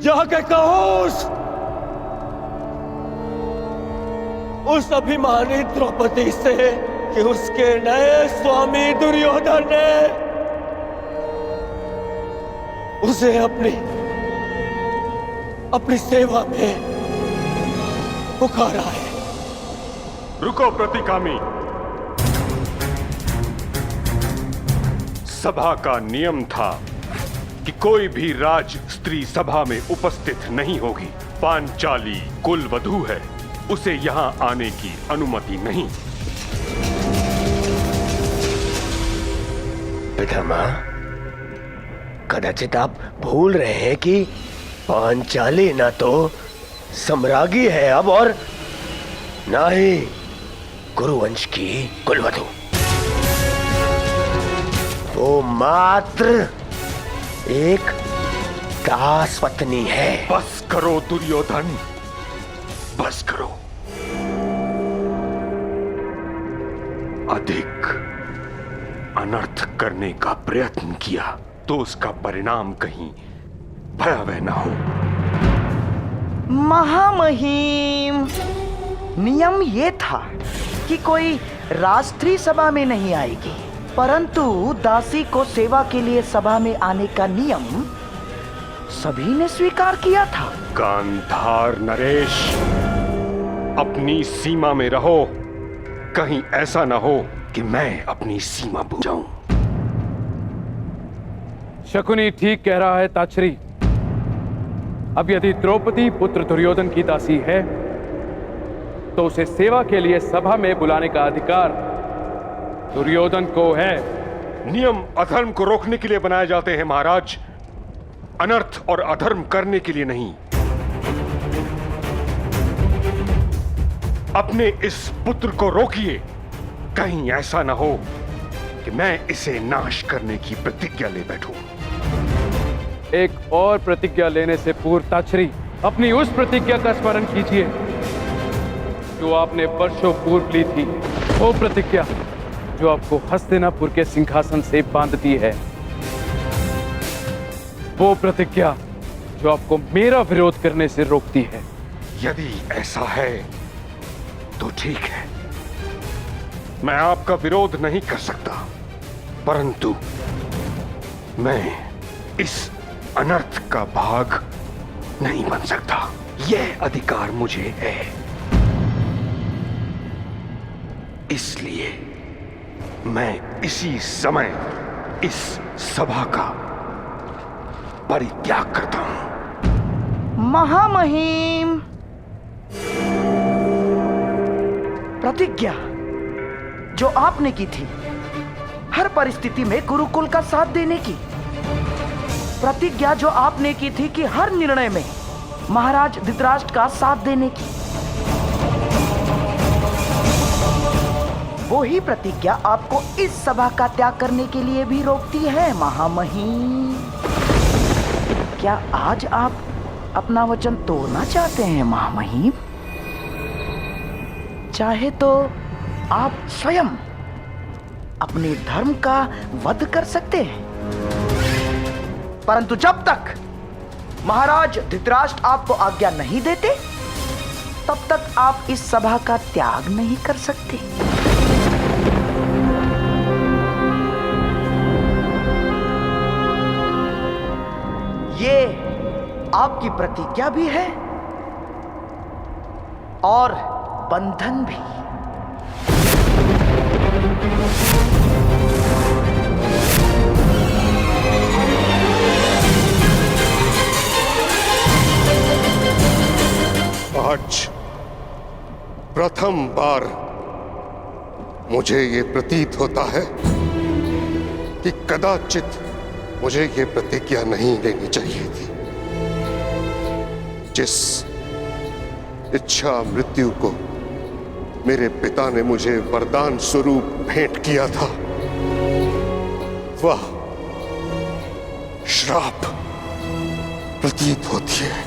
जाके कहो उस अभिमानी द्रौपदी से कि उसके नए स्वामी दुर्योधन ने उसे अपनी सेवा में पुकारा है। रुको प्रतिकामी। सभा का नियम था कि कोई भी राज स्त्री सभा में उपस्थित नहीं होगी। पांचाली कुल वधू है, उसे यहां आने की अनुमति नहीं। पितामह, कदाचित आप भूल रहे हैं कि पांचाली ना तो सम्राज्ञी है अब, और ना ही कुरुवंश की कुलवधू। वो मात्र एक दास पत्नी है। बस करो दुर्योधन, बस करो। अधिक अनर्थ करने का प्रयत्न किया तो उसका परिणाम कहीं भयावह न हो। महामहिम, नियम ये था कि कोई राष्ट्रीय सभा में नहीं आएगी, परंतु दासी को सेवा के लिए सभा में आने का नियम सभी ने स्वीकार किया था। गांधार नरेश, अपनी सीमा में रहो। कहीं ऐसा न हो कि मैं अपनी सीमा भूल जाऊं। शकुनी ठीक कह रहा है ताच्छरी। अब यदि द्रौपदी पुत्र दुर्योधन की दासी है तो उसे सेवा के लिए सभा में बुलाने का अधिकार दुर्योधन को है। नियम अधर्म को रोकने के लिए बनाए जाते हैं महाराज, अनर्थ और अधर्म करने के लिए नहीं। अपने इस पुत्र को रोकिए, कहीं ऐसा ना हो कि मैं इसे नाश करने की प्रतिज्ञा ले बैठूं। एक और प्रतिज्ञा लेने से पूर्व ताच्छरी, अपनी उस प्रतिज्ञा का स्मरण कीजिए जो आपने वर्षों पूर्व ली थी। वो प्रतिज्ञा जो आपको हस्तिनापुर के सिंहासन से बांधती है। वो प्रतिज्ञा जो आपको मेरा विरोध करने से रोकती है। यदि ऐसा है तो ठीक है, मैं आपका विरोध नहीं कर सकता, परंतु मैं इस अनर्थ का भाग नहीं बन सकता। यह अधिकार मुझे है, इसलिए मैं इसी समय इस सभा का परित्याग करता हूं। महामहिम, प्रतिज्ञा जो आपने की थी हर परिस्थिति में गुरुकुल का साथ देने की, प्रतिज्ञा जो आपने की थी कि हर निर्णय में महाराज धृतराष्ट्र का साथ देने की, वो ही प्रतिज्ञा आपको इस सभा का त्याग करने के लिए भी रोकती है महामहिम। क्या आज आप अपना वचन तोड़ना चाहते हैं महामहिम? चाहे तो आप स्वयं अपने धर्म का वध कर सकते हैं, परंतु जब तक महाराज धृतराष्ट्र आपको आज्ञा नहीं देते तब तक आप इस सभा का त्याग नहीं कर सकते। ये आपकी प्रतिज्ञा भी है और बंधन भी। आज प्रथम बार मुझे ये प्रतीत होता है कि कदाचित मुझे ये प्रतिज्ञा नहीं लेनी चाहिए थी। जिस इच्छा मृत्यु को मेरे पिता ने मुझे वरदान स्वरूप भेंट किया था, वह श्राप प्रतीत होती है।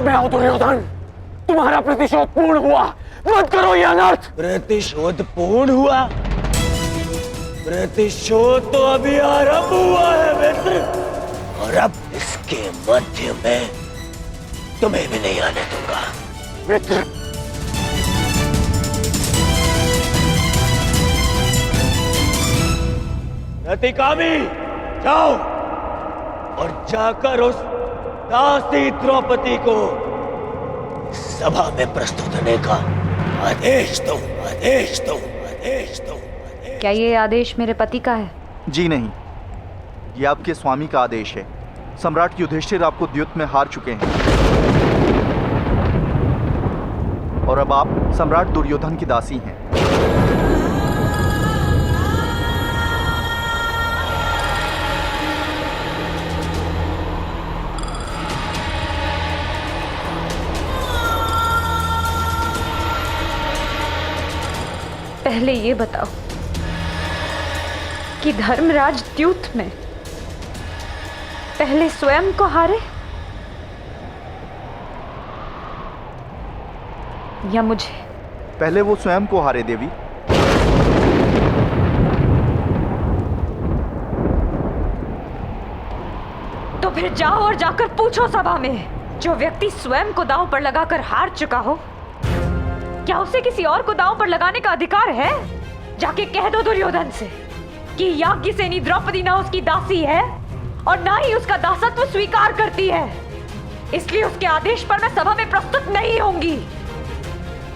में आओ दुर्योधन, तुम्हारा प्रतिशोध पूर्ण हुआ, मत करो ये अनर्थ। प्रतिशोध पूर्ण हुआ? प्रतिशोध तो अभी आरंभ हुआ है मित्र, और अब इसके मध्य में तुम्हें भी नहीं आने दूंगा। मित्र, रतिकामी, जाओ और जाकर उस दासी द्रौपदी को सभा में प्रस्तुत होने का आदेश दो, आदेश दो, आदेश दो। क्या ये आदेश मेरे पति का है? जी नहीं, ये आपके स्वामी का आदेश है। सम्राट युधिष्ठिर आपको द्युत में हार चुके हैं और अब आप सम्राट दुर्योधन की दासी हैं। पहले ये बताओ कि धर्मराज द्यूत में पहले स्वयं को हारे या मुझे? पहले वो स्वयं को हारे देवी। तो फिर जाओ और जाकर पूछो सभा में, जो व्यक्ति स्वयं को दांव पर लगाकर हार चुका हो, क्या उसे किसी और को दांव पर लगाने का अधिकार है? जाके कह दो दुर्योधन से कि याज्ञसेनी द्रौपदी ना उसकी दासी है और ना ही उसका दासत्व स्वीकार करती है, इसलिए उसके आदेश पर मैं सभा में प्रस्तुत नहीं होंगी।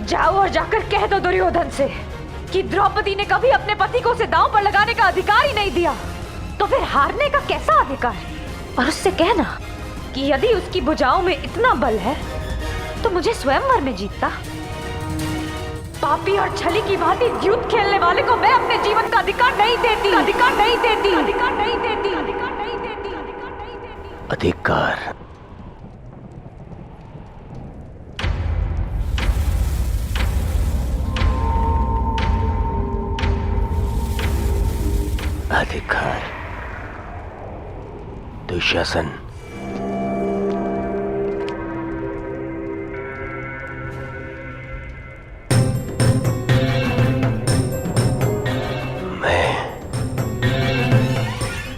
जाओ और जाकर कह दो दुर्योधन से कि द्रौपदी ने कभी अपने पति को उसे दांव पर लगाने का अधिकार ही नहीं दिया, तो फिर हारने का कैसा अधिकार? और उससे कहना कि यदि उसकी भुजाओं में इतना बल है तो मुझे स्वयंवर में जीतता। पापी और छली की भांति द्यूत खेलने वाले को मैं अपने जीवन का अधिकार नहीं देती, अधिकार नहीं देती, अधिकार नहीं देती, अधिकार नहीं देती, अधिकार नहीं देती। अधिकार? अधिकार? दुशासन,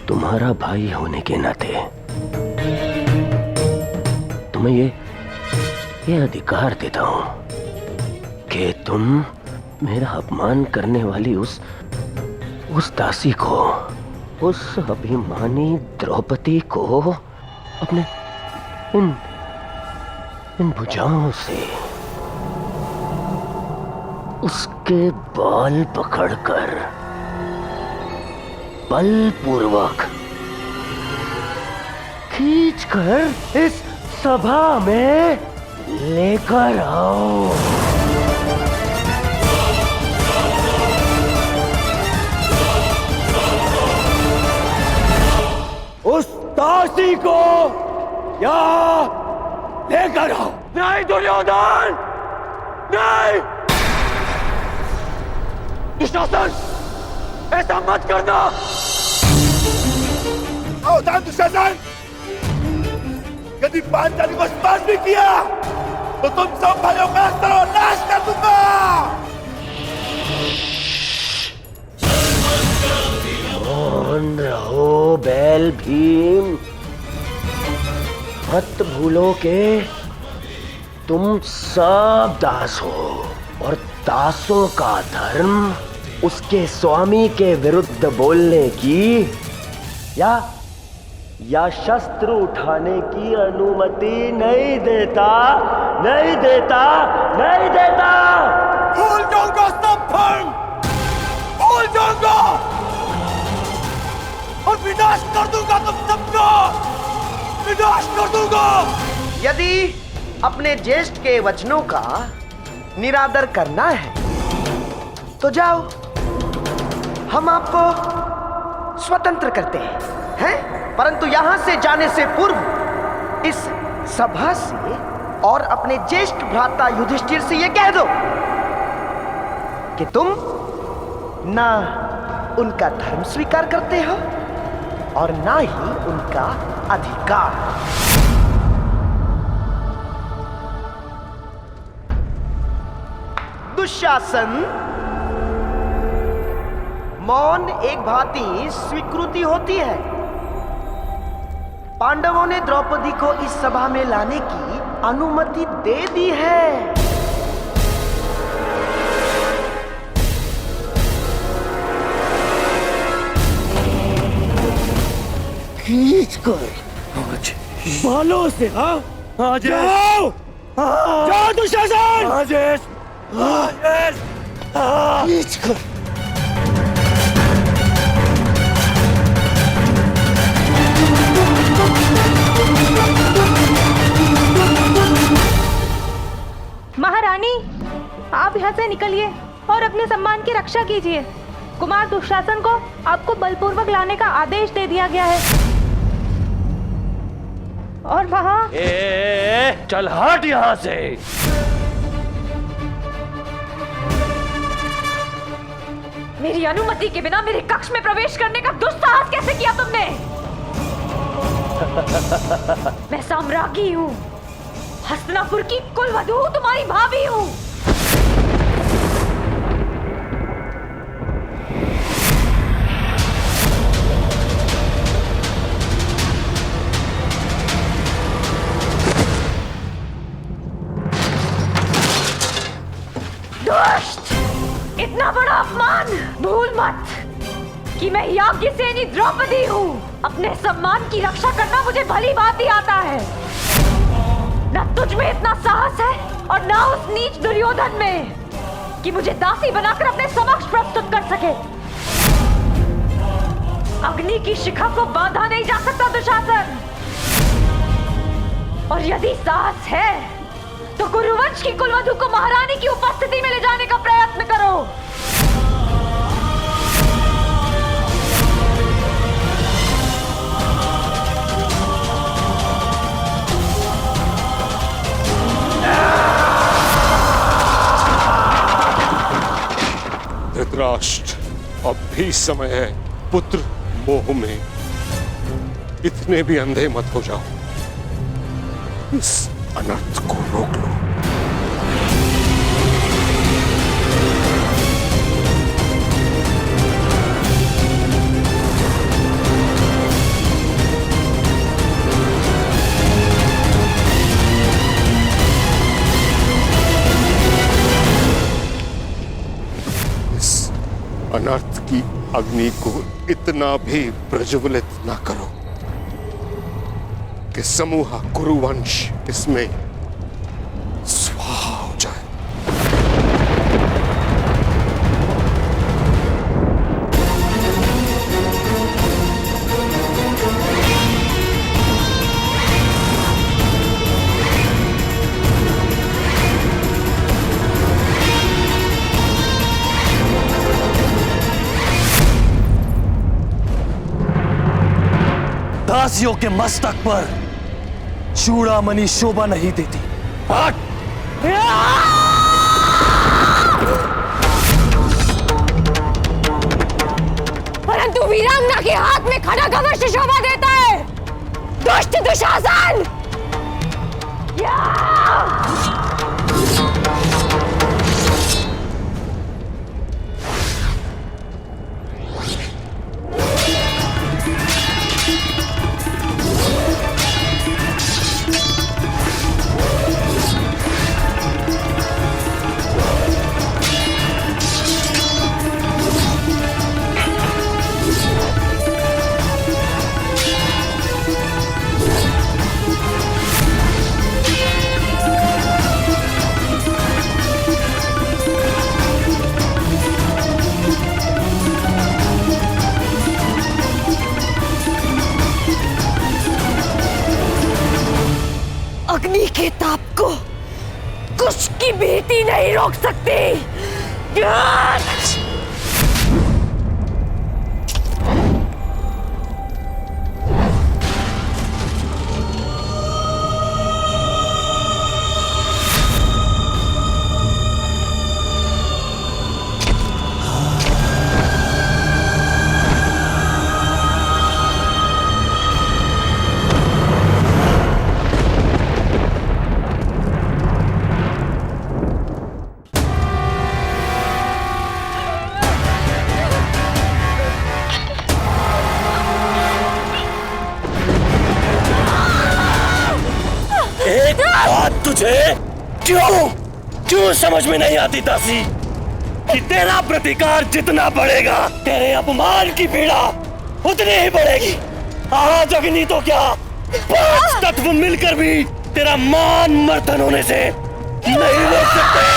तुम्हारा भाई होने के नाते तुम्हें ये अधिकार देता हूं कि तुम मेरा अपमान करने वाली उस दासी को, उस अभिमानी द्रौपदी को अपने इन भुजाओं से उसके बाल पकड़कर बलपूर्वक खींचकर इस सभा में लेकर आओ। उस दासी को यहाँ लेकर आओ। नहीं दुर्योधन, नहीं! दुशासन, ऐसा मत करना। सावधान दुशासन, यदि पांचाली को स्पर्श भी किया तो तुम सब भाइयों का सर्वनाश कर दूंगा। मौन रहो बैल भीम, मत भूलो कि तुम सब दास हो और दासों का धर्म उसके स्वामी के विरुद्ध बोलने की या शस्त्र उठाने की अनुमति नहीं देता, नहीं देता, नहीं देता। भूल जाऊंगा सब धर्म, भूल जाऊंगा और विनाश कर दूंगा तुम सबका, विनाश कर दूंगा। यदि अपने ज्येष्ठ के वचनों का निरादर करना है तो जाओ, हम आपको स्वतंत्र करते हैं, परंतु यहां से जाने से पूर्व इस सभा से और अपने ज्येष्ठ भ्राता युधिष्ठिर से यह कह दो कि तुम ना उनका धर्म स्वीकार करते हो और ना ही उनका अधिकार। दुशासन, मौन एक भांति स्वीकृति होती है। पांडवों ने द्रौपदी को इस सभा में लाने की अनुमति दे दी है। खींच कर बालों से, हाँ जाओ, जाओ दुशासन, खींच कर। महारानी, आप यहाँ से निकलिए और अपने सम्मान की रक्षा कीजिए। कुमार दुशासन को आपको बलपूर्वक लाने का आदेश दे दिया गया है। और वहाँ चल हट यहाँ से। मेरी अनुमति के बिना मेरे कक्ष में प्रवेश करने का दुस्साहस कैसे किया तुमने? मैं साम्राज्ञी हूँ, हस्तिनापुर की कुलवधू हूँ, तुम्हारी भाभी हूँ। दुष्ट! इतना बड़ा अपमान! भूल मत कि मैं याज्ञसेनी द्रौपदी हूँ। अपने सम्मान की रक्षा करना मुझे भली भांति आता है। न तुझ में इतना साहस है और न उस नीच दुर्योधन में कि मुझे दासी बनाकर अपने समक्ष प्रस्तुत कर सके। अग्नि की शिखा को बांधा नहीं जा सकता दुशासन। और यदि साहस है तो कुरुवंश की कुलवधू को महारानी की उपस्थिति में ले जाने का प्रयत्न करो। धृतराष्ट्र, अब भी समय है। पुत्र मोह में इतने भी अंधे मत हो जाओ। इस अनर्थ को रोक लो। अनर्थ की अग्नि को इतना भी प्रज्वलित न करो कि समूह कुरुवंश इसमें स्वाहा हो जाए। दासियों के मस्तक पर चूड़ामणि शोभा नहीं देती। हट! परंतु वीरांगना के हाथ में खड़ग अवश्य शोभा देता है। दुष्ट दुशासन! अग्नि के ताप को कुछ की बेटी नहीं रोक सकती। एक बात तुझे क्यों समझ में नहीं आती दासी कि तेरा प्रतिकार जितना बढ़ेगा तेरे अपमान की पीड़ा उतनी ही बढ़ेगी। आज अग्नि तो क्या 5 तत्व मिलकर भी तेरा मान मर्दन होने से नहीं रोक सकते।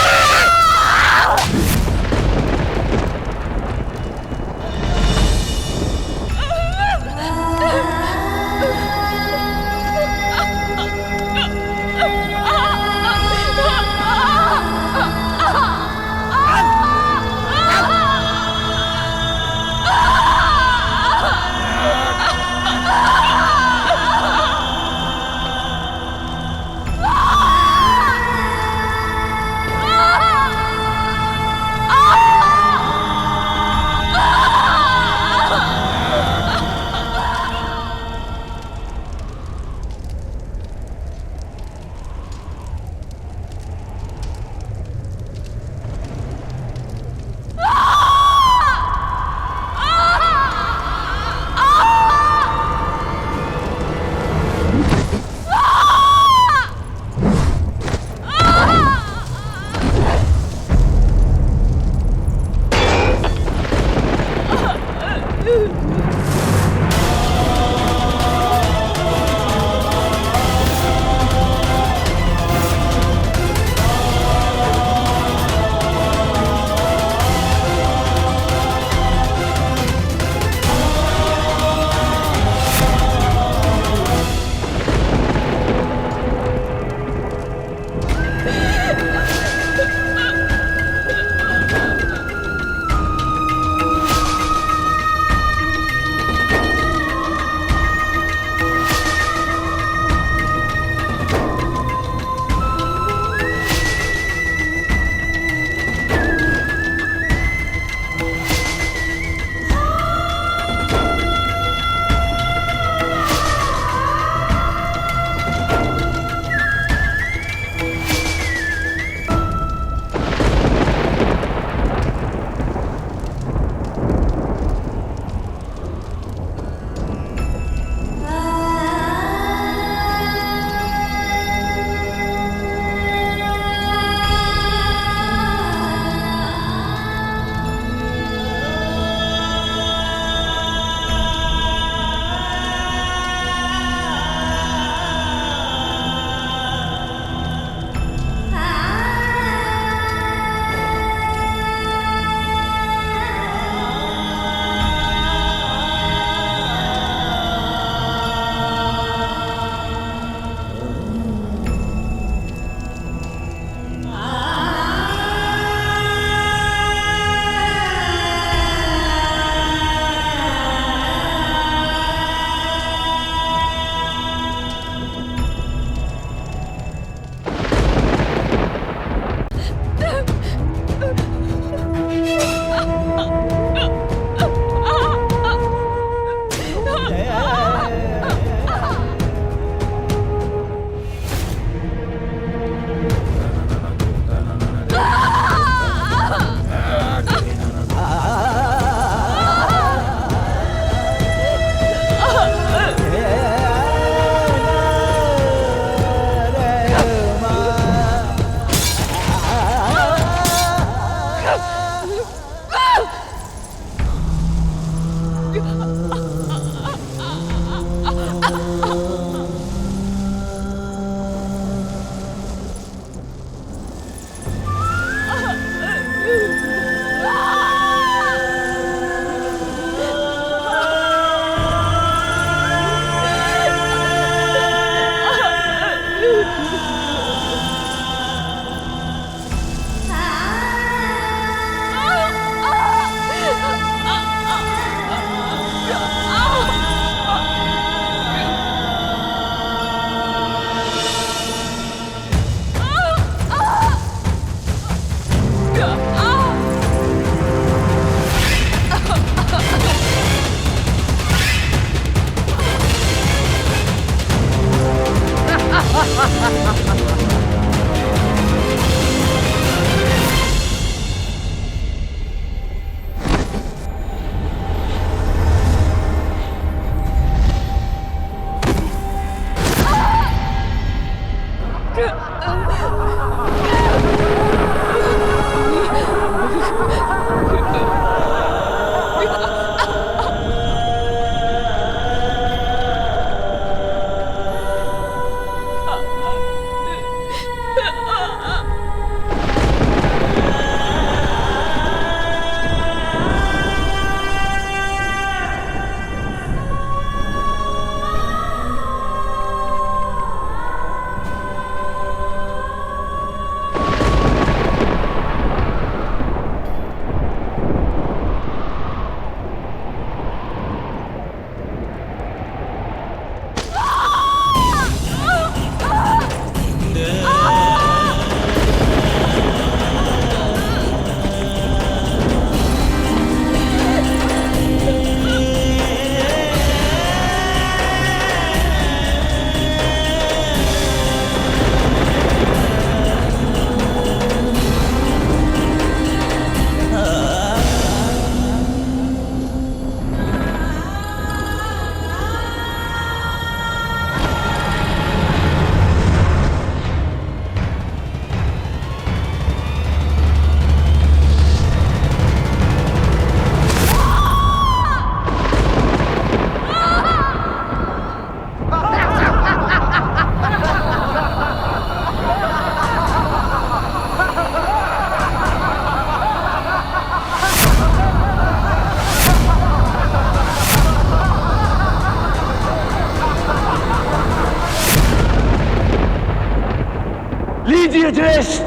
लीजिए ज्येष्ठ,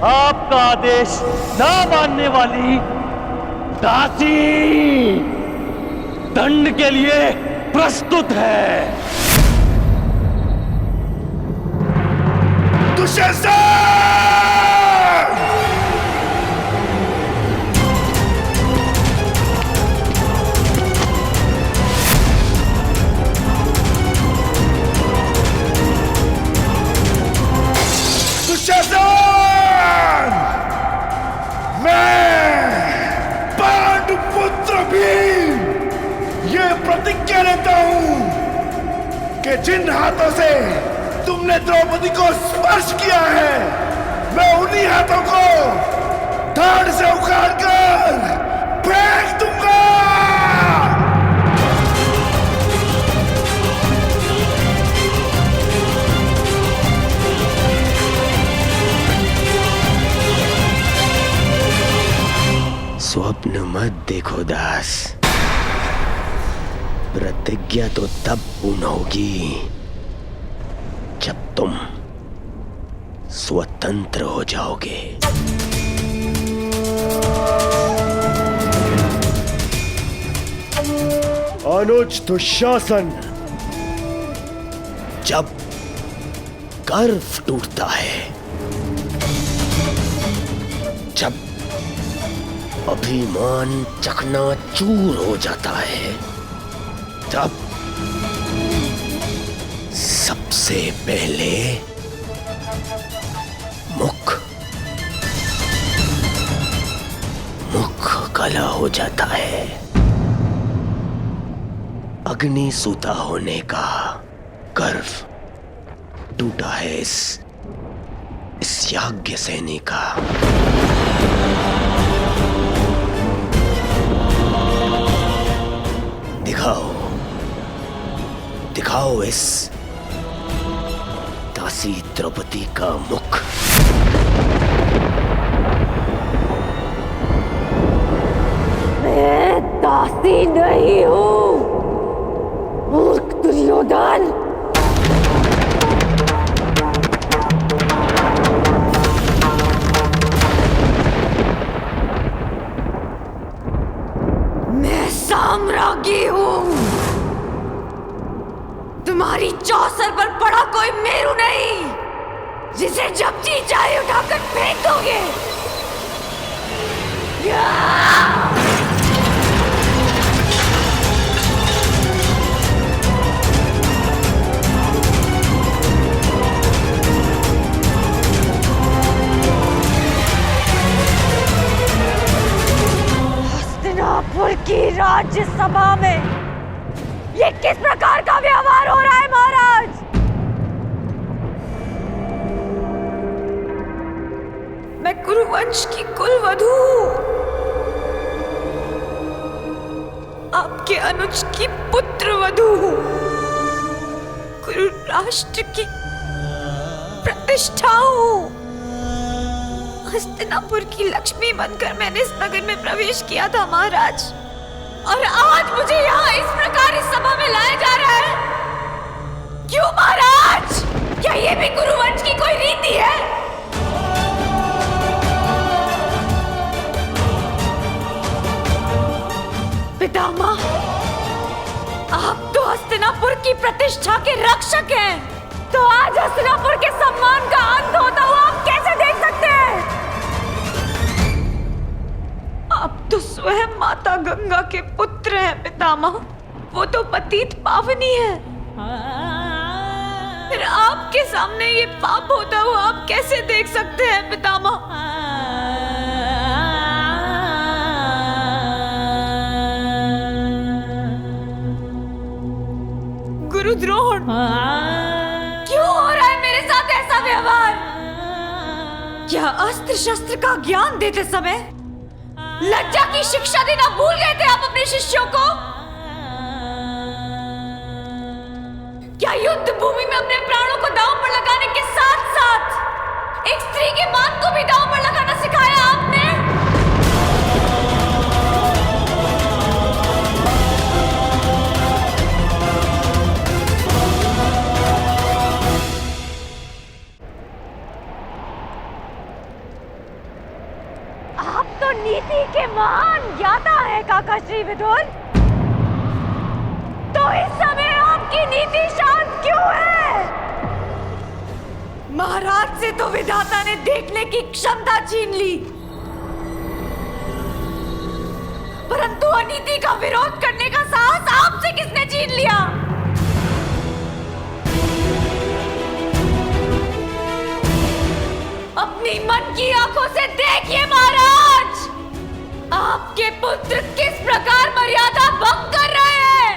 आपका आदेश ना मानने वाली दासी दंड के लिए प्रस्तुत है। दुशासन! दुशासन! मैं पांडुपुत्र भीम ये प्रतिज्ञा लेता हूं कि जिन हाथों से तुमने द्रौपदी को स्पर्श किया है, मैं उन्हीं हाथों को धाड़ से उखाड़कर फेंक दूंगा। स्वप्न मत देखो दास, प्रतिज्ञा तो तब पूर्ण होगी जब तुम स्वतंत्र हो जाओगे। अनुज दुशासन, जब गर्व टूटता है, जब अभिमान चकनाचूर हो जाता है, तब सबसे पहले मुख काला हो जाता है। अग्नि सूता होने का गर्व टूटा है इस याज्ञ सैनी का। दिखाओ इस दासी द्रौपदी का मुख। मैं दासी नहीं हूं, मूर्ख दुर्योधन। मैं साम्राज्ञी हूं। तुम्हारी चौसर पर पड़ा कोई मेरू नहीं, जिसे जब जी चाहे उठाकर फेंक दोगे। हस्तिनापुर की राज्यसभा में ये किस प्रकार का व्यवहार हो रहा है महाराज? कुरुवंश की कुलवधू, आपके अनुज की पुत्र वधू, कुरु राष्ट्र की प्रतिष्ठा हूँ। हस्तिनापुर की लक्ष्मी बनकर मैंने इस नगर में प्रवेश किया था महाराज, और आज मुझे यहाँ इस प्रकार इस सभा में लाया जा रहा है। क्यों महाराज? क्या ये भी कुरुवंश की कोई रीति है? पितामह, आप तो हस्तिनापुर की प्रतिष्ठा के रक्षक हैं, तो आज हस्तिनापुर के सम्मान का अंत होता हुआ आप कैसे देख सकते हैं? आप तो स्वयं माता गंगा के पुत्र हैं पितामह, वो तो पतित पावनी है। फिर आपके सामने ये पाप होता हुआ आप कैसे देख सकते हैं पितामह? गुरुद्रोण, क्यों हो रहा है मेरे साथ ऐसा व्यवहार? क्या अस्त्र शस्त्र का ज्ञान देते समय लज्जा की शिक्षा देना भूल गए थे आप अपने शिष्यों को? क्या युद्ध भूमि में अपने प्राणों को दांव पर लगाने के साथ साथ एक स्त्री के मान को भी दांव पर लगाना सिखाया आपने? आप तो नीति के महान ज्ञाता है काका श्री विदुर, तो इस समय आपकी नीति शांत क्यों है? महाराज से तो विधाता ने देखने की क्षमता छीन ली, परंतु अनीति का विरोध करने का साहस आपसे किसने छीन लिया? अपनी मन की आंखों से देखिए महाराज, आपके पुत्र किस प्रकार मर्यादा भंग कर रहे हैं।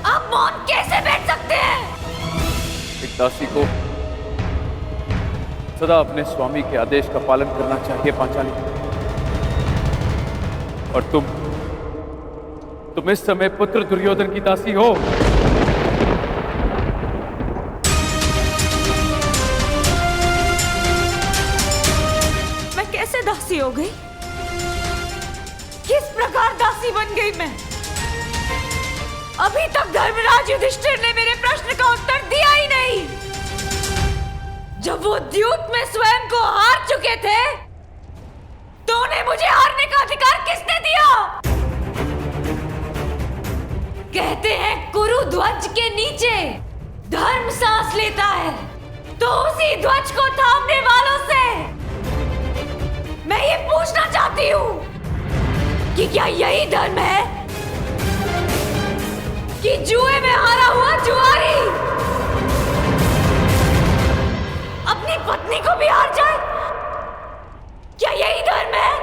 आप मौन कैसे बैठ सकते हैं? एक दासी को सदा अपने स्वामी के आदेश का पालन करना चाहिए पांचाली, और तुम इस समय पुत्र दुर्योधन की दासी हो। मैं कैसे दासी हो गई? किस प्रकार दासी बन गई मैं? अभी तक धर्मराज युधिष्ठिर ने मेरे प्रश्न का उत्तर दिया ही नहीं। जब वो द्यूत में स्वयं को हार चुके थे, तो उन्हें मुझे हारने का अधिकार किसने दिया? कहते हैं कुरु ध्वज के नीचे धर्म सांस लेता है, तो उसी ध्वज को थामने वालों से मैं ये पूछना चाहती हूँ कि क्या यही धर्म है कि जुए में हारा हुआ जुआरी अपनी पत्नी को भी हार जाए? क्या यही धर्म है?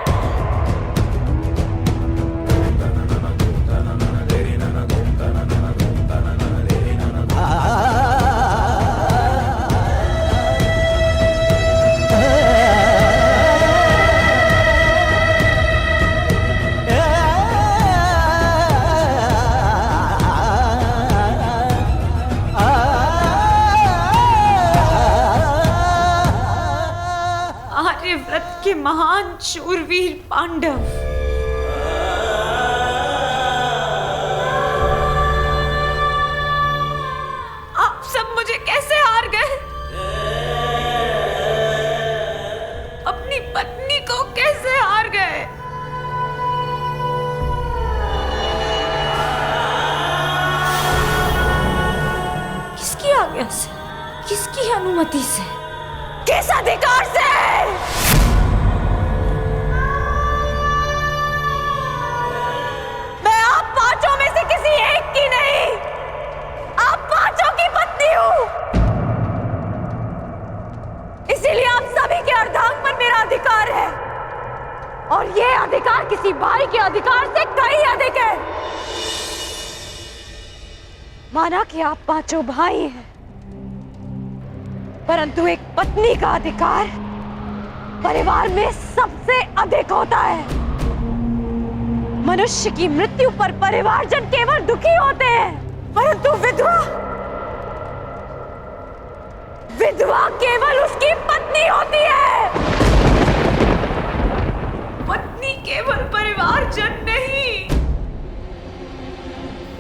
आर्यव्रत के महान शूरवीर पांडव, आप सब मुझे कैसे हार गए? अपनी पत्नी को कैसे हार गए? किसकी आज्ञा से, किसकी अनुमति से, किस अधिकार से? मैं आप पांचों में से किसी एक की नहीं, आप पांचों की पत्नी हूं। इसीलिए आप सभी के अर्धांग पर मेरा अधिकार है, और ये अधिकार किसी भाई के अधिकार से कहीं अधिक है। माना कि आप पांचों भाई हैं, परंतु एक पत्नी का अधिकार परिवार में सबसे अधिक होता है। मनुष्य की मृत्यु पर परिवारजन केवल दुखी होते हैं, परंतु विधवा केवल उसकी पत्नी होती है। पत्नी केवल परिवारजन नहीं,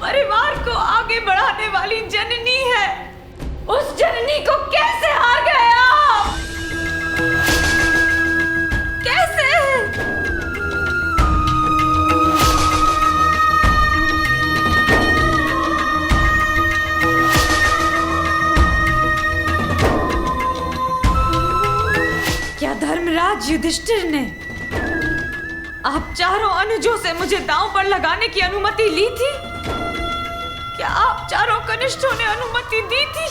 परिवार को आगे बढ़ाने वाली जननी है। उस जननी को कैसे हार गए आप? कैसे? क्या धर्मराज युधिष्ठिर ने आप चारों अनुजों से मुझे दांव पर लगाने की अनुमति ली थी? क्या आप चारों कनिष्ठों ने अनुमति दी थी?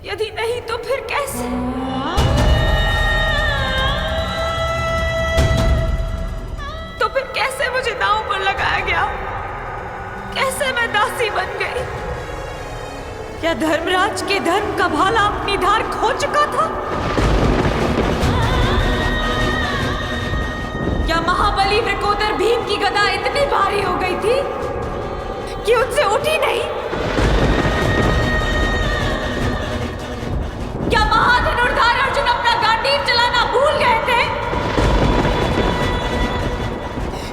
यदि नहीं तो फिर कैसे? तो फिर कैसे मुझे दांव पर लगाया गया? कैसे मैं दासी बन गई? क्या धर्मराज के धर्म का भाला अपनी धार खो चुका था? क्या महाबली वृकोदर भीम की गदा इतनी भारी हो गई थी कि उनसे उठी नहीं? क्या महाधनुर्धार अर्जुन अपना गांडीव चलाना भूल गए थे?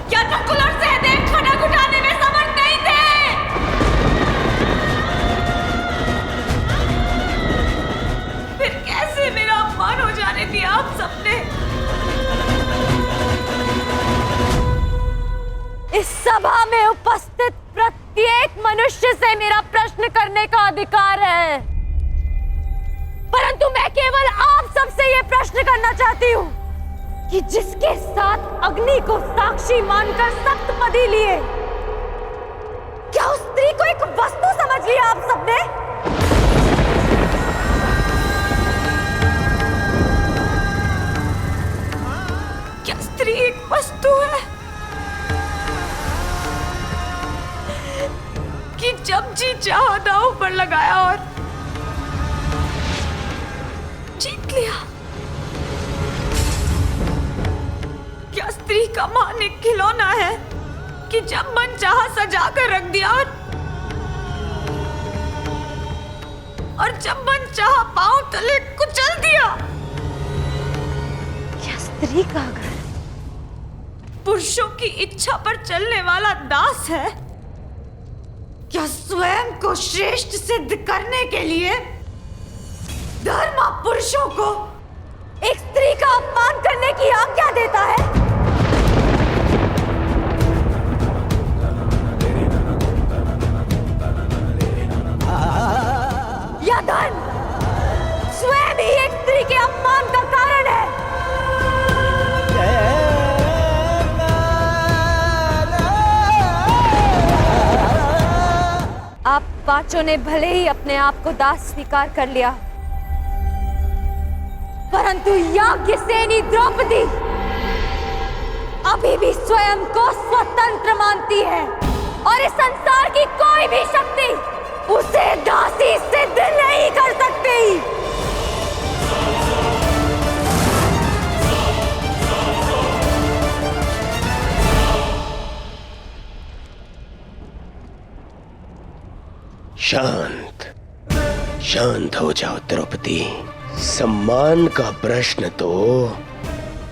क्या नकुल और सहदेव खड़ग उठाने में समर्थ नहीं थे? फिर कैसे मेरा अपमान हो जाने दिया आप सबने? इस सभा में उपस्थित प्रत्येक मनुष्य से मेरा प्रश्न करने का अधिकार है, परंतु मैं केवल आप सबसे यह प्रश्न करना चाहती हूँ कि जिसके साथ अग्नि को साक्षी मानकर सप्तपदी लिए, क्या उस स्त्री को एक वस्तु समझ लिया आप सबने? क्या स्त्री एक वस्तु है कि जब जी चाहा दांव पर लगाया और जीत लिया? क्या स्त्री का मान एक खिलौना है कि जब मन चाहा सजा कर रख दिया और जब मन चाहा पांव तले कुचल दिया? क्या स्त्री का घर पुरुषों की इच्छा पर चलने वाला दास है? क्या स्वयं को श्रेष्ठ सिद्ध करने के लिए धर्म पुरुषों को एक स्त्री का अपमान करने की आज्ञा देता है? या धन स्वयं ही एक स्त्री के अपमान का कारण है? आप पांचों ने भले ही अपने आप को दास स्वीकार कर लिया, परंतु याज्ञसेनी द्रौपदी अभी भी स्वयं को स्वतंत्र मानती है और इस संसार की कोई भी शक्ति उसे दासी सिद्ध नहीं कर सकती। शांत हो जाओ द्रौपदी। सम्मान का प्रश्न तो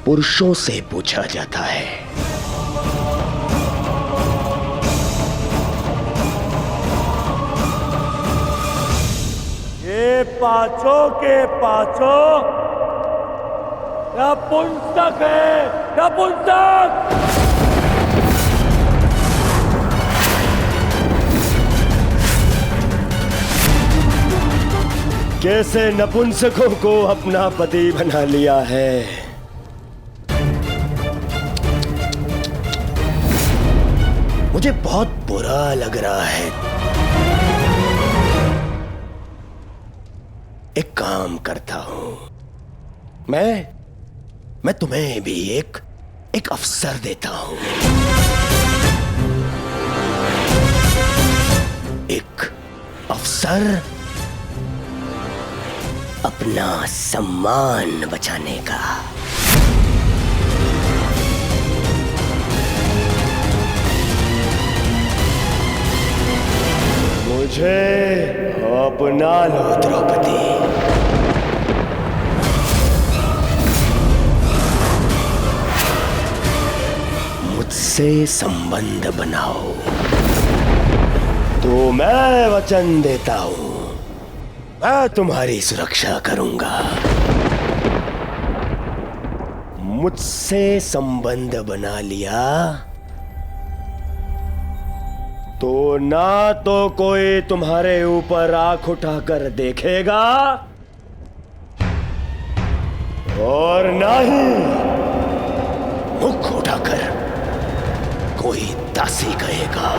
पुरुषों से पूछा जाता है। ये पांचों के पांचों नपुंसक है, नपुंसक। कैसे नपुंसकों को अपना पति बना लिया है। मुझे बहुत बुरा लग रहा है। एक काम करता हूं, मैं तुम्हें भी एक अवसर देता हूं। एक अफसर अपना सम्मान बचाने का। मुझे अपना लो द्रौपदी। मुझसे संबंध बनाओ तो मैं वचन देता हूं, मैं तुम्हारी सुरक्षा करूंगा। मुझसे संबंध बना लिया तो ना तो कोई तुम्हारे ऊपर आंख उठाकर देखेगा और ना ही मुख उठाकर कोई दासी कहेगा।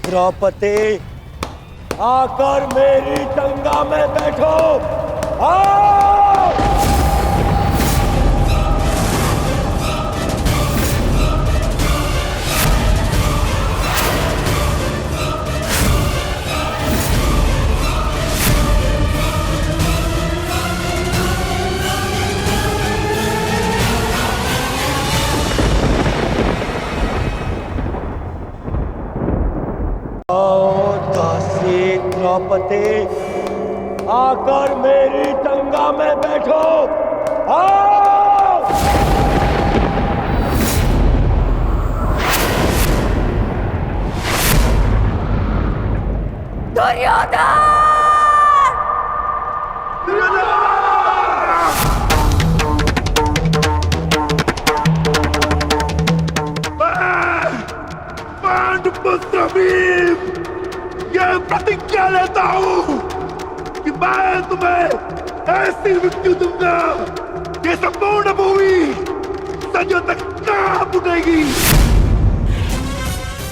द्रौपदी, आकर मेरी टंगा में बैठो। आओ! द्रौपदी, आकर मेरी टंगा में बैठो। आओ! दुर्योधन! पांडुपुत्र भीम, ये प्रतिज्ञा लेता हूं कि मैं तुम्हें ऐसी मृत्यु दूंगा कि संपूर्ण भूमि सदियों तक कांप उठेगी।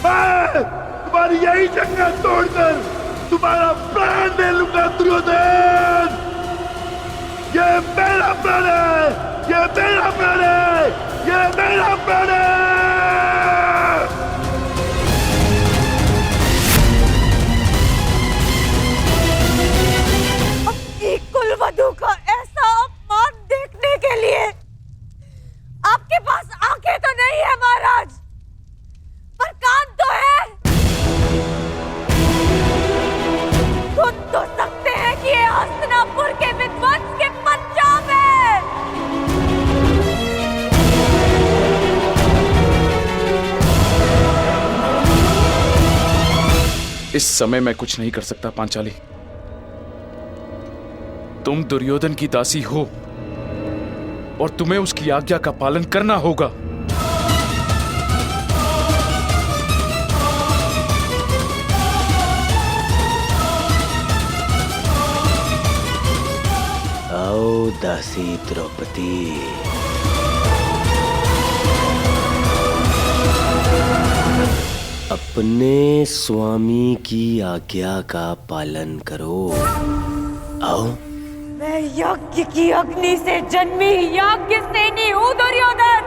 मैं तुम्हारी यही जंगल तोड़कर तुम्हारा प्राण ले लूंगा दुर्योधन। ये मेरा प्राण है, ये मेरा प्राण है, ये मेरा प्राण है। कुलवधू का ऐसा अपमान देखने के लिए आपके पास आंखें तो नहीं है महाराज, पर कान तो है। सुन तो सकते हैं कि ये हस्तिनापुर के विध्वंस के पंजाब है। इस समय मैं कुछ नहीं कर सकता पांचाली। तुम दुर्योधन की दासी हो और तुम्हें उसकी आज्ञा का पालन करना होगा। आओ दासी द्रौपदी, अपने स्वामी की आज्ञा का पालन करो। आओ। मैं यज्ञ की अग्नि से जन्मी यज्ञ सेनी हूं दुर्योधन,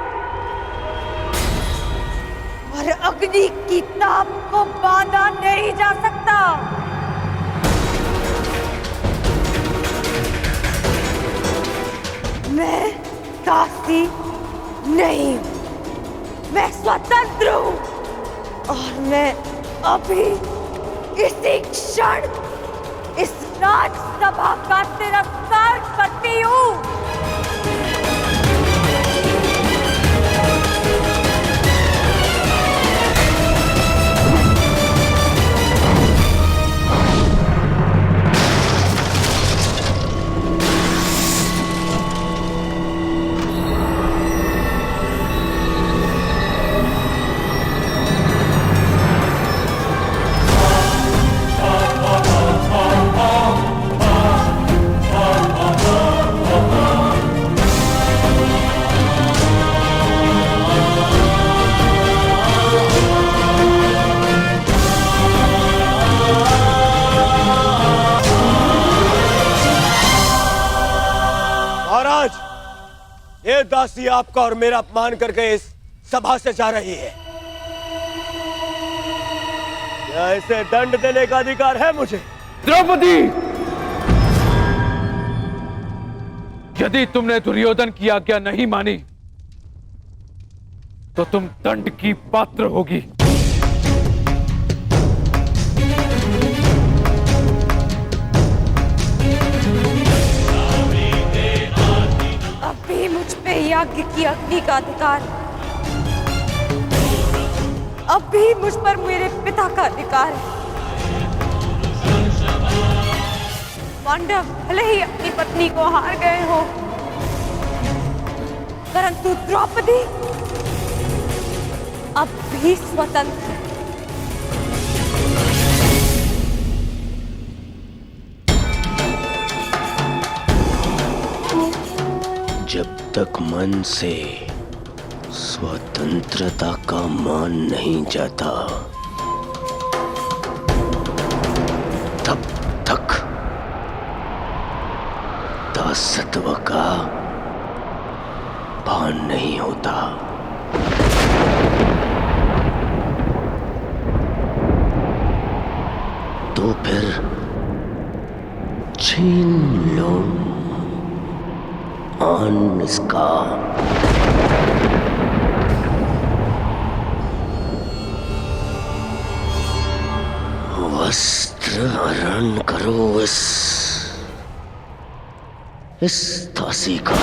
और अग्नि की ताप को बांधा नहीं जा सकता। मैं दासी नहीं, मैं स्वतंत्र हूं, और मैं अभी इसी क्षण इस राजसभा का तिरस्कार करती हूं। ये दासी आपका और मेरा अपमान करके इस सभा से जा रही है। क्या इसे दंड देने का अधिकार है मुझे? द्रौपदी, यदि तुमने दुर्योधन की आज्ञा नहीं मानी तो तुम दंड की पात्र होगी। अब भी मुझ पे यज्ञ की अग्नि का अधिकार, अब भी मुझ पर मेरे पिता का अधिकार है। पांडव भले ही अपनी पत्नी को हार गए हो, परंतु द्रौपदी अब भी स्वतंत्र है। जब तक मन से स्वतंत्रता का मान नहीं जाता तब तक दासत्व का भान नहीं होता। तो फिर छीन लो आन इसका। वस्त्र हरण करो इस दासी का।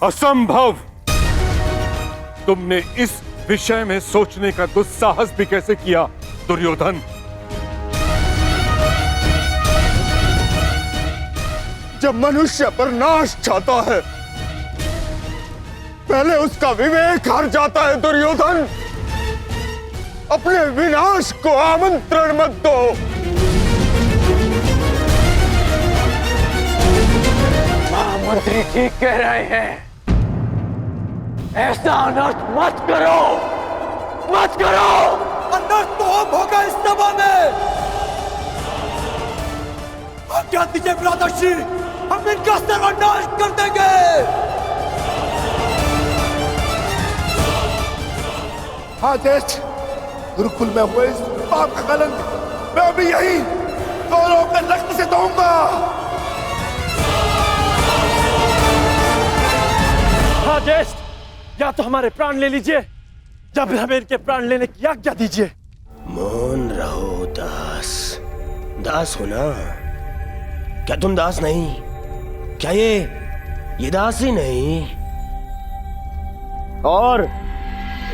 असंभव! तुमने इस विषय में सोचने का दुस्साहस भी कैसे किया दुर्योधन? जब मनुष्य पर नाश चाहता है पहले उसका विवेक हार जाता है दुर्योधन। अपने विनाश को आमंत्रण मत दो। महामंत्री ठीक कह रहे हैं, ऐसा अनर्थ मत करो, मत करो। अनर्थ तो अब होगा इस सभा में। आज्ञा दीजिए भ्राताश्री, हम इनका सर्वनाश कर देंगे। हाँ ज्येष्ठ, गुरुकुल में हुए इस पाप का कलंक मैं अभी यही कौरवों के रक्त से धोऊंगा। हाँ ज्येष्ठ, या तो हमारे प्राण ले लीजिए या फिर हमें इनके प्राण लेने की आज्ञा दीजिए। मौन रहो दास। दास हो ना? क्या तुम दास नहीं? क्या ये दास ही नहीं? और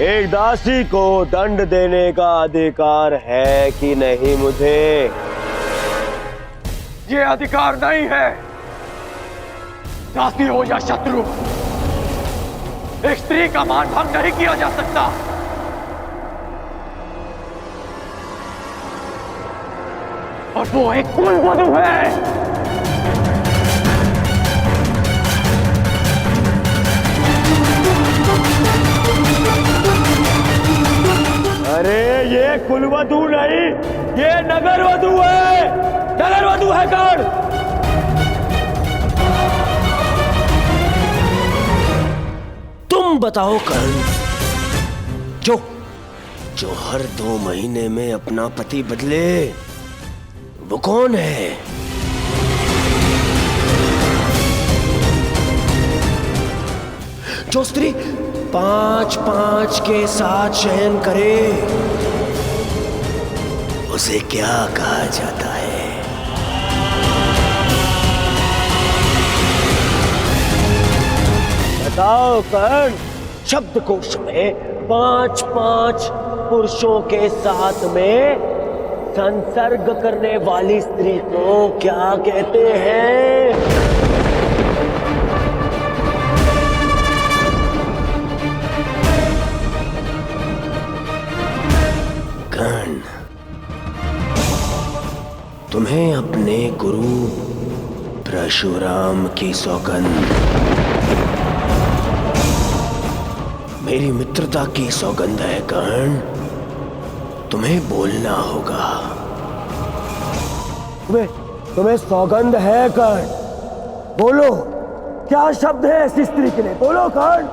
एक दासी को दंड देने का अधिकार है कि नहीं मुझे? ये अधिकार नहीं है। दासी हो या शत्रु, एक स्त्री का मान भंग नहीं किया जा सकता। और वो एक कुलवधू है। अरे ये कुलवधू नहीं, ये नगरवधू है। नगरवधू है कौन? तुम बताओ कर्ण, जो हर 2 महीने में अपना पति बदले वो कौन है? जो स्त्री 5-5 के साथ शयन करे उसे क्या कहा जाता है? बताओ कर्ण। शब्दकोश में 5-5 पुरुषों के साथ में संसर्ग करने वाली स्त्री को क्या कहते हैं? कर्ण, तुम्हें अपने गुरु परशुराम की सौगंध, मेरी मित्रता की सौगंध है कर्ण। तुम्हें बोलना होगा। तुम्हें सौगंध है कर्ण। बोलो, क्या शब्द है ऐसी स्त्री के लिए? बोलो कर्ण,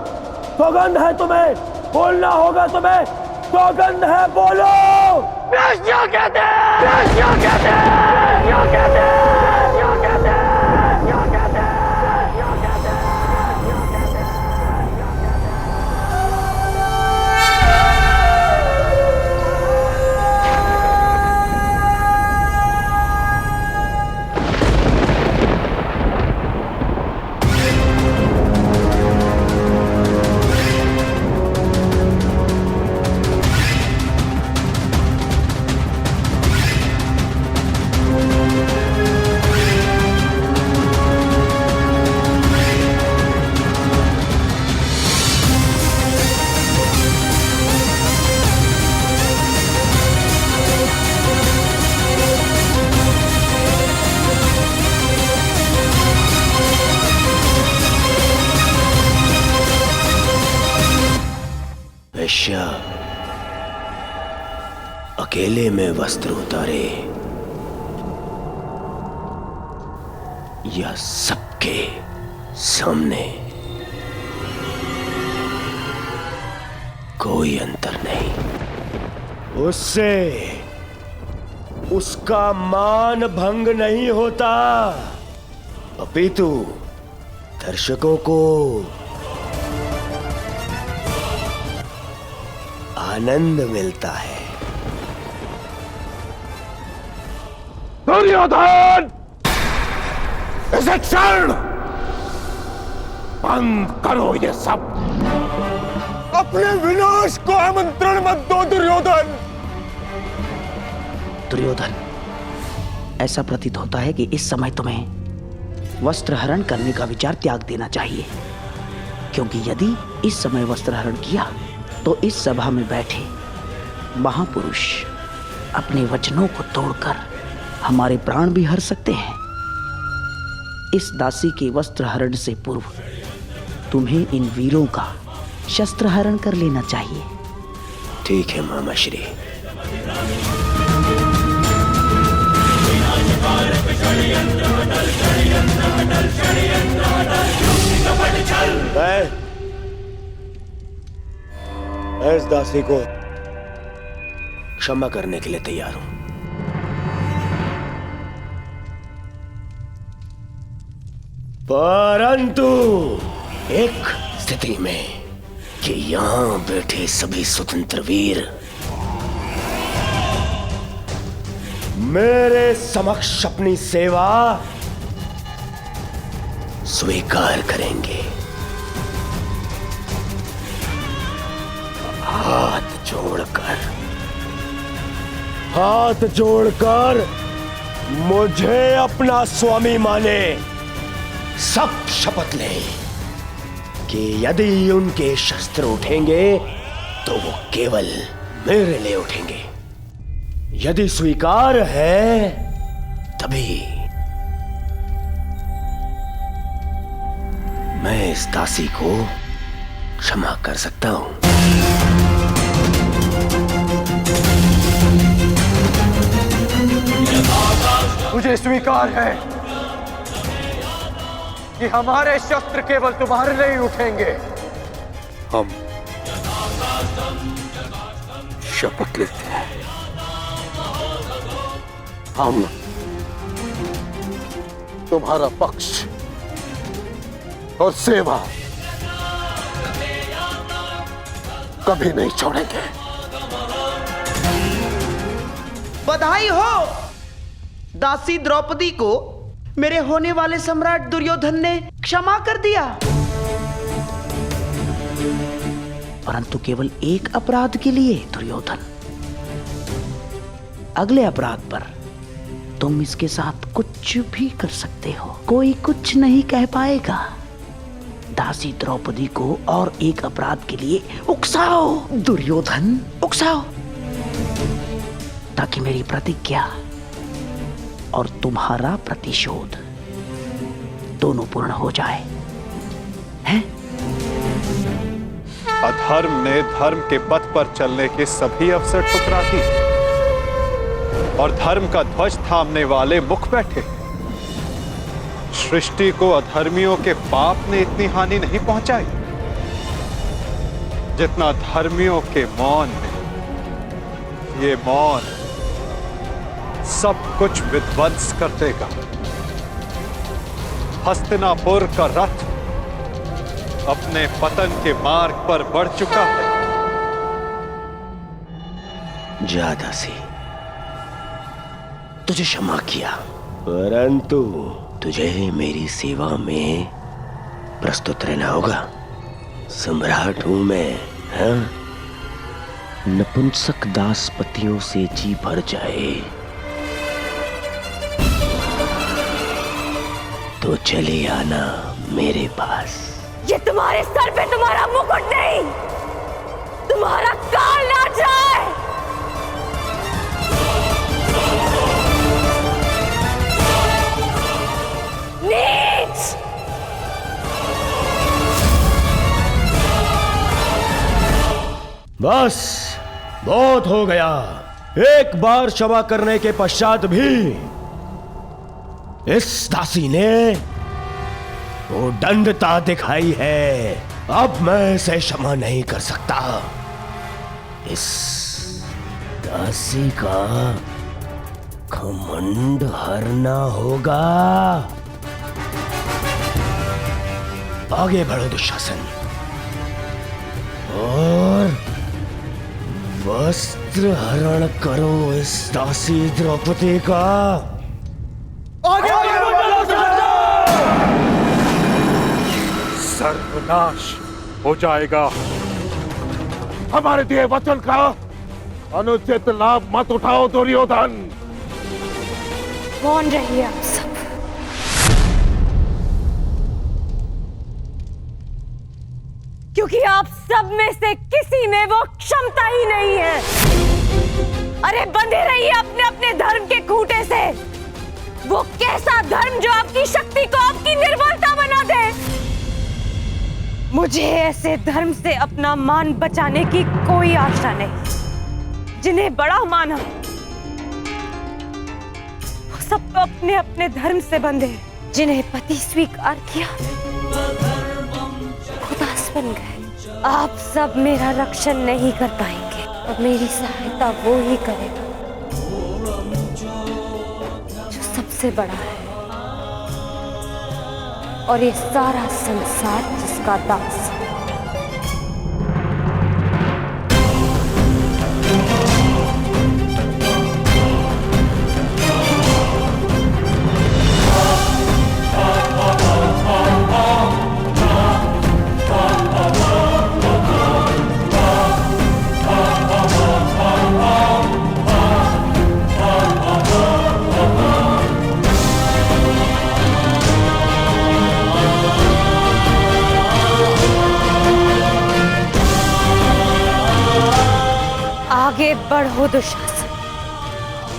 सौगंध है तुम्हें, बोलना होगा तुम्हें। सौगंध है, बोलो। क्या कहते हैं? क्या कहते हैं? क्या कहते हैं? क्या कहते हैं? क्या कहते हैं? वैश्या, अकेले में वस्त्र उतारे या सबके सामने, कोई अंतर नहीं। उससे उसका मान भंग नहीं होता, अपितु दर्शकों को आनंद मिलता है। दुर्योधन, इसे क्षण बंद करो ये सब। अपने विनाश को आमंत्रण मत दो दुर्योधन। दुर्योधन, ऐसा प्रतीत होता है कि इस समय तुम्हें वस्त्रहरण करने का विचार त्याग देना चाहिए, क्योंकि यदि इस समय वस्त्रहरण किया तो इस सभा में बैठे महापुरुष अपने वचनों को तोड़कर हमारे प्राण भी हर सकते हैं। इस दासी के वस्त्रहरण से पूर्व तुम्हें इन वीरों का शस्त्रहरण कर लेना चाहिए। ठीक है मामाश्री। मैं इस दासी को क्षमा करने के लिए तैयार हूं, परंतु एक स्थिति में कि यहां बैठे सभी स्वतंत्र वीर मेरे समक्ष अपनी सेवा स्वीकार करेंगे। हाथ जोड़कर मुझे अपना स्वामी माने, सख्त शपथ लें कि यदि उनके शस्त्र उठेंगे तो वो केवल मेरे लिए उठेंगे। यदि स्वीकार है तभी मैं इस दासी को क्षमा कर सकता हूं। मुझे स्वीकार है कि हमारे शस्त्र केवल तुम्हारे लिए ही उठेंगे। हम शपथ लेते हैं, हम तुम्हारा पक्ष और सेवा कभी नहीं छोड़ेंगे। बधाई हो। दासी द्रौपदी को मेरे होने वाले सम्राट दुर्योधन ने क्षमा कर दिया, परंतु केवल एक अपराध के लिए। दुर्योधन, अगले अपराध पर तुम इसके साथ कुछ भी कर सकते हो, कोई कुछ नहीं कह पाएगा। दासी द्रौपदी को और एक अपराध के लिए उकसाओ दुर्योधन, उकसाओ, ताकि मेरी प्रतिज्ञा और तुम्हारा प्रतिशोध दोनों पूर्ण हो जाए। हैं? अधर्म ने धर्म के पथ पर चलने के सभी अवसर ठुकरा दिए और धर्म का ध्वज थामने वाले मुख बैठे। सृष्टि को अधर्मियों के पाप ने इतनी हानि नहीं पहुंचाई जितना धर्मियों के मौन ने। ये मौन सब कुछ विध्वंस कर देगा। हस्तिनापुर का रथ अपने पतन के मार्ग पर बढ़ चुका है। जा दासी, तुझे क्षमा किया, परंतु तुझे मेरी सेवा में प्रस्तुत रहना होगा। सम्राट हूं मैं, हाँ? नपुंसक दासपतियों से जी भर जाए तो चले आना मेरे पास। ये तुम्हारे सर पे तुम्हारा मुकुट नहीं, तुम्हारा काल नाच रहा है। नीच! बस बहुत हो गया। एक बार क्षमा करने के पश्चात भी इस दासी ने वो दंडता दिखाई है। अब मैं इसे क्षमा नहीं कर सकता। इस दासी का घमंड हरना होगा। आगे बढ़ो दुशासन और वस्त्र हरण करो इस दासी द्रौपदी का। सर्वनाश हो जाएगा। हमारे दिए वचन का अनुचित लाभ मत उठाओ दुर्योधन। कौन रहिए आप सब? क्योंकि आप सब में से किसी में वो क्षमता ही नहीं है। अरे बंधे रहिए अपने अपने धर्म के खूंटे से। वो कैसा धर्म जो आपकी शक्ति को आपकी निर्बलता बना दे। मुझे ऐसे धर्म से अपना मान बचाने की कोई आशा नहीं। जिन्हें बड़ा माना वो सब तो अपने अपने धर्म से बंधे। जिन्हें पति स्वीकार किया खुदास बन गए। आप सब मेरा रक्षण नहीं कर पाएंगे, अब मेरी सहायता वो ही करेगा जो सबसे बड़ा है और ये सारा संसार जिसका दास है। आगे बढ़ो दुशासन।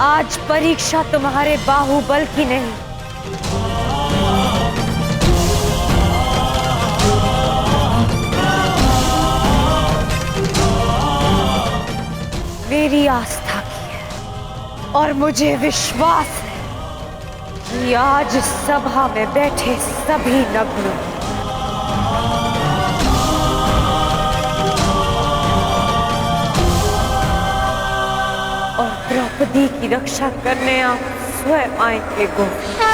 आज परीक्षा तुम्हारे बाहुबल की नहीं, मेरी आस्था की है। और मुझे विश्वास है कि आज सभा में बैठे सभी नग्न और द्रौपदी की रक्षा करने आप स्वयं आएंगे गोविंद।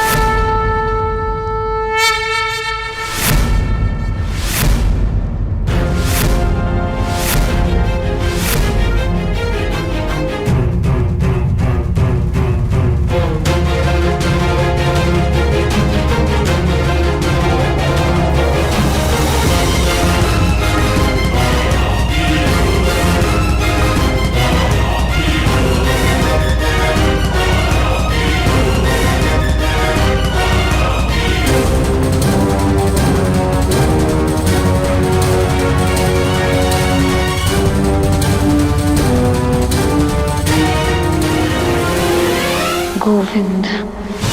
है।